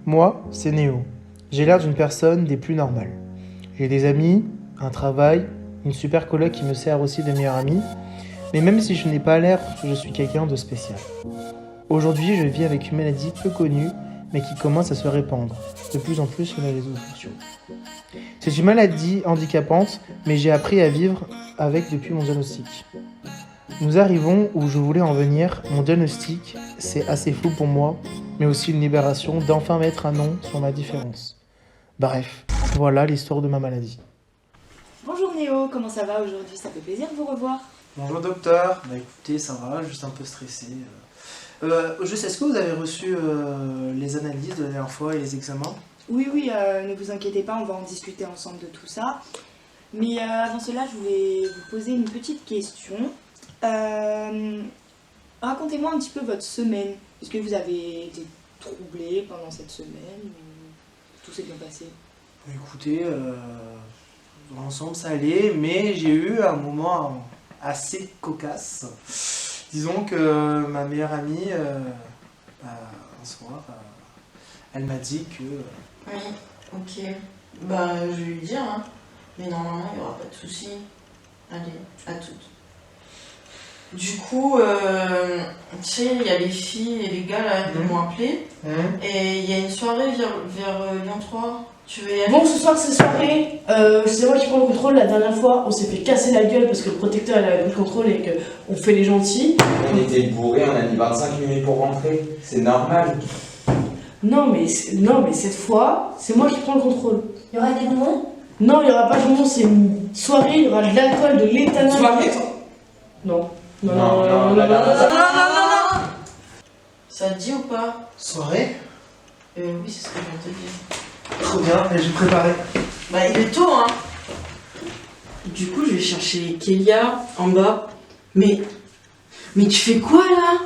Moi, c'est Néo. J'ai l'air d'une personne des plus normales. J'ai des amis, un travail, une super coloc qui me sert aussi de meilleure amie, mais même si je n'ai pas l'air, je suis quelqu'un de spécial. Aujourd'hui, je vis avec une maladie peu connue, mais qui commence à se répandre de plus en plus sur les réseaux sociaux. C'est une maladie handicapante, mais j'ai appris à vivre avec depuis mon diagnostic. Nous arrivons où je voulais en venir. Mon diagnostic, c'est assez flou pour moi, mais aussi une libération d'enfin mettre un nom sur ma différence. Bref, voilà l'histoire de ma maladie. Bonjour Néo, comment ça va aujourd'hui? Ça fait plaisir de vous revoir. Bonjour docteur, écoutez, ça va, juste un peu stressé. Juste, est-ce que vous avez reçu les analyses de la dernière fois et les examens? Oui, ne vous inquiétez pas, on va en discuter ensemble de tout ça. Mais avant cela, je voulais vous poser une petite question. Racontez-moi un petit peu votre semaine. Est-ce que vous avez été troublé pendant cette semaine ou tout s'est bien passé? Écoutez, dans l'ensemble ça allait, mais j'ai eu un moment assez cocasse. Disons que ma meilleure amie, un soir, elle m'a dit que... Oui, ok. Je vais lui dire, hein. Mais normalement, il n'y aura pas de souci. Allez, à toutes. Du coup, tu sais, il y a les filles et les gars là, qui m'ont appelé. Et il y a une soirée vers Lyon 3. Tu veux y aller? Bon, ce soir c'est soirée, c'est moi qui prends le contrôle. La dernière fois, on s'est fait casser la gueule parce que le protecteur il avait pris le contrôle et qu'on fait les gentils. On était bourrés, on a mis 25 minutes pour rentrer, c'est normal. Non mais cette fois, c'est moi qui prends le contrôle. Il y aura des bonbons? Non, il n'y aura pas de bonbons, c'est une soirée, il y aura de l'alcool, de l'éthanol. Soirée? Non. Non. Ça te dit ou pas? Soirée? Oui, c'est ce que je viens de te dire. Trop bien, et j'ai préparé. Il est tôt, hein. Du coup, je vais chercher Kélia en bas. Mais tu fais quoi là?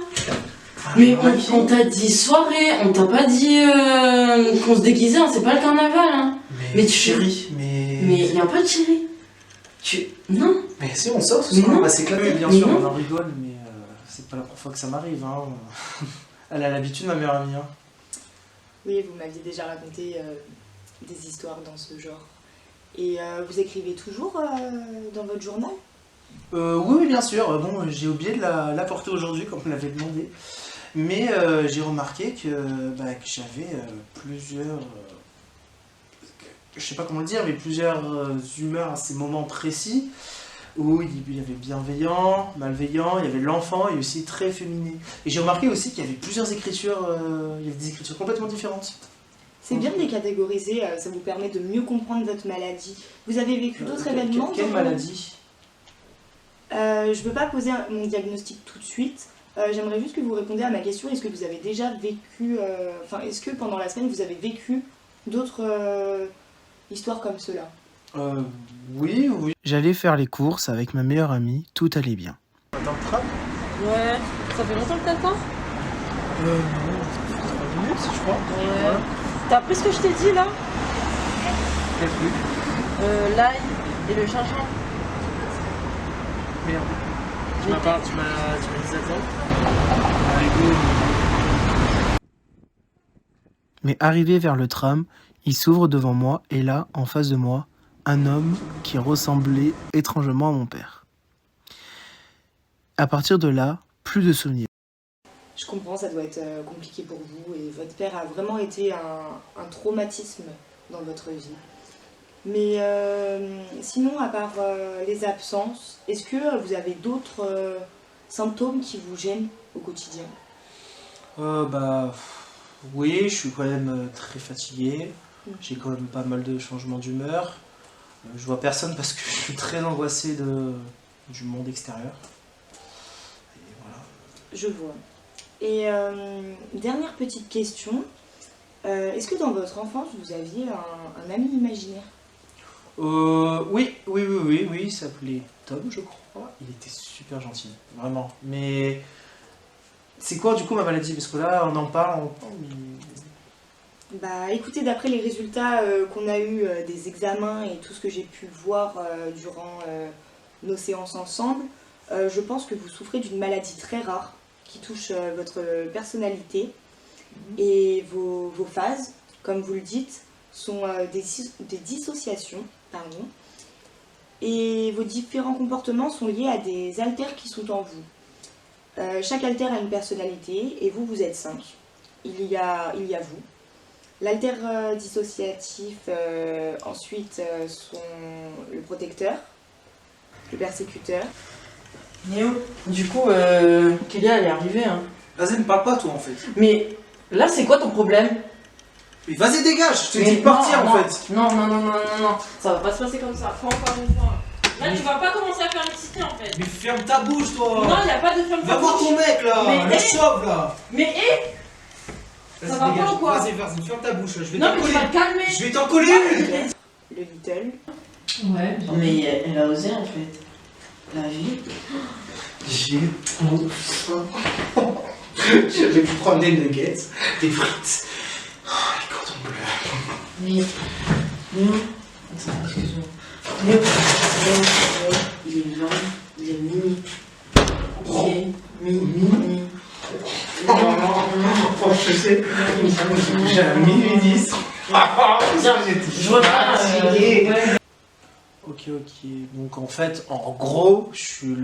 Mais on t'a dit soirée, on t'a pas dit qu'on se déguisait, hein, c'est pas le carnaval, hein. Mais chérie, Mais y a pas de chérie. Non. Mais si, on sort ce Mais soir, non. on va s'éclater, Mais bien sûr, non. on en rigole, mais c'est pas la première fois que ça m'arrive, hein. Elle a l'habitude, ma meilleure amie, hein. Oui, vous m'aviez déjà raconté des histoires dans ce genre. Et vous écrivez toujours dans votre journal? Oui, bien sûr. Bon, j'ai oublié de l'apporter aujourd'hui, comme vous l'avez demandé. Mais j'ai remarqué que j'avais plusieurs... je sais pas comment le dire, mais plusieurs humeurs à ces moments précis, où il y avait bienveillant, malveillant, il y avait l'enfant et aussi très féminin. Et j'ai remarqué aussi qu'il y avait plusieurs écritures, il y avait des écritures complètement différentes. C'est bien de les catégoriser, ça vous permet de mieux comprendre votre maladie. Vous avez vécu d'autres événements? Quelle maladie? Je ne peux pas poser mon diagnostic tout de suite. J'aimerais juste que vous répondiez à ma question. Est-ce que vous avez déjà vécu... est-ce que pendant la semaine, vous avez vécu d'autres histoires comme cela? Oui. J'allais faire les courses avec ma meilleure amie, tout allait bien. Dans le tram? Ouais, ça fait longtemps que t'attends? Non, 3 minutes, je crois. Ouais. Voilà. T'as appris ce que je t'ai dit là? Quel truc? L'ail et le gingembre. Merde. Tu m'as dit attends. Mais arrivé vers le tram, il s'ouvre devant moi et là, en face de moi, un homme qui ressemblait étrangement à mon père. À partir de là, plus de souvenirs. Je comprends, ça doit être compliqué pour vous et votre père a vraiment été un traumatisme dans votre vie. Mais sinon, à part les absences, est-ce que vous avez d'autres symptômes qui vous gênent au quotidien? Oui, je suis quand même très fatigué. J'ai quand même pas mal de changements d'humeur. Je vois personne parce que je suis très angoissé du monde extérieur. Et voilà. Je vois. Et dernière petite question, est-ce que dans votre enfance vous aviez un ami imaginaire? Oui, il s'appelait Tom, je crois. Il était super gentil, vraiment. Mais c'est quoi du coup ma maladie? Parce que là, on en parle, Écoutez, d'après les résultats qu'on a eu des examens et tout ce que j'ai pu voir durant nos séances ensemble, je pense que vous souffrez d'une maladie très rare qui touche votre personnalité et vos phases. comme vous le dites, sont des dissociations, pardon, et vos différents comportements sont liés à des alters qui sont en vous. Chaque alter a une personnalité et vous, vous êtes 5. Il y a vous. L'alter dissociatif, ensuite, sont le protecteur, le persécuteur. Néo, du coup, Kélia, elle est arrivée, hein. Vas-y, me parle pas, toi, en fait. Mais là, c'est quoi ton problème? Mais vas-y, dégage, je te Mais dis de partir, non, en non, fait. Non, non, non, non, non, non. Ça va pas se passer comme ça, pas encore une fois. Là, tu vas pas commencer à faire l'excité en fait. Mais ferme ta bouche, toi. Non, y a pas de femme. Va voir ton mec, là. Mais, Le sauve, là. Mais Vas-y, ça va dégage. pas ou quoi? Vas-y, ferme ta bouche, là. Je vais non, t'en mais tu coller. vas te calmer. Je vais t'en coller une. Le little. Ouais. Mais elle a osé, en fait. La vie. J'ai faim. Je vais vous prendre des nuggets, des frites. Oh, les cordons bleus. Néo. Néo. Attends, excuse-moi. Néo. Il est blanc. Il est mini. Il est mini. Oh, je sais. J'ai un minuit 10. Je reviens. Ok. Donc en fait, en gros, je suis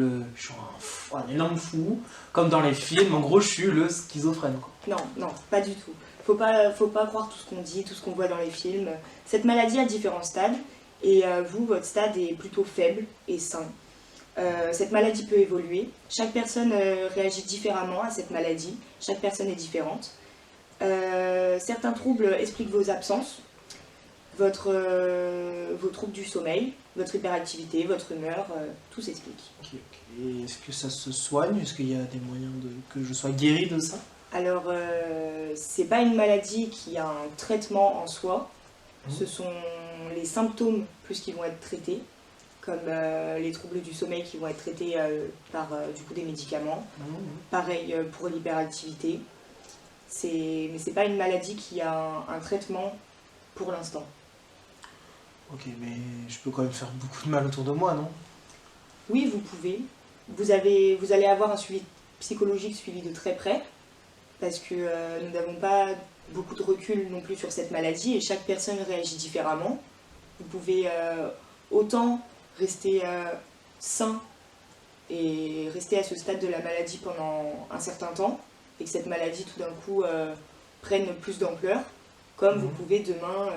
un énorme fou. Comme dans les films, en gros, je suis le schizophrène, quoi. Non, pas du tout. Faut pas croire tout ce qu'on dit, tout ce qu'on voit dans les films. Cette maladie a différents stades, et vous, votre stade est plutôt faible et sain. Cette maladie peut évoluer. Chaque personne réagit différemment à cette maladie. Chaque personne est différente. Certains troubles expliquent vos absences, vos troubles du sommeil, votre hyperactivité, votre humeur, tout s'explique. Ok. Et est-ce que ça se soigne? Est-ce qu'il y a des moyens que je sois guéri de ça? Alors, c'est pas une maladie qui a un traitement en soi. Ce sont les symptômes plus qui vont être traités, comme les troubles du sommeil qui vont être traités par du coup des médicaments. Pareil pour l'hyperactivité. Mais c'est pas une maladie qui a un traitement pour l'instant. Ok, mais je peux quand même faire beaucoup de mal autour de moi, non? Oui, vous pouvez. Vous allez avoir un suivi psychologique suivi de très près, parce que nous n'avons pas beaucoup de recul non plus sur cette maladie et chaque personne réagit différemment. Vous pouvez autant rester sain et rester à ce stade de la maladie pendant un certain temps et que cette maladie tout d'un coup prenne plus d'ampleur, comme vous pouvez demain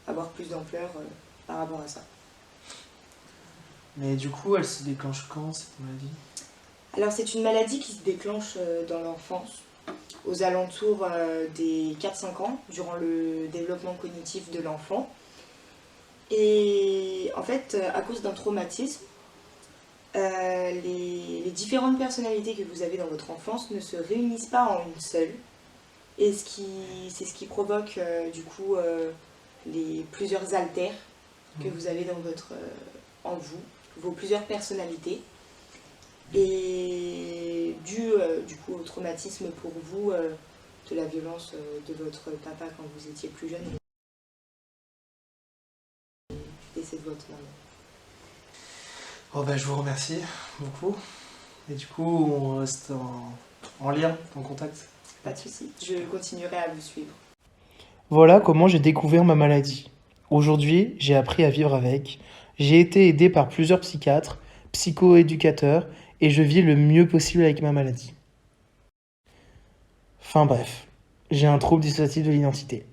avoir plus d'ampleur par rapport à ça. Mais du coup, elle se déclenche quand, cette maladie? Alors c'est une maladie qui se déclenche dans l'enfance, aux alentours des 4-5 ans, durant le développement cognitif de l'enfant. Et en fait, à cause d'un traumatisme, les différentes personnalités que vous avez dans votre enfance ne se réunissent pas en une seule. Et c'est ce qui provoque du coup les plusieurs alters que vous avez en vous, vos plusieurs personnalités. Et dû du coup au traumatisme pour vous de la violence de votre papa quand vous étiez plus jeune et décès de votre maman. Oh bah je vous remercie beaucoup. Et du coup, on reste en lien, en contact. Pas de souci, je continuerai à vous suivre. Voilà comment j'ai découvert ma maladie. Aujourd'hui, j'ai appris à vivre avec. J'ai été aidé par plusieurs psychiatres, psycho-éducateurs, et je vis le mieux possible avec ma maladie. Enfin bref, j'ai un trouble dissociatif de l'identité.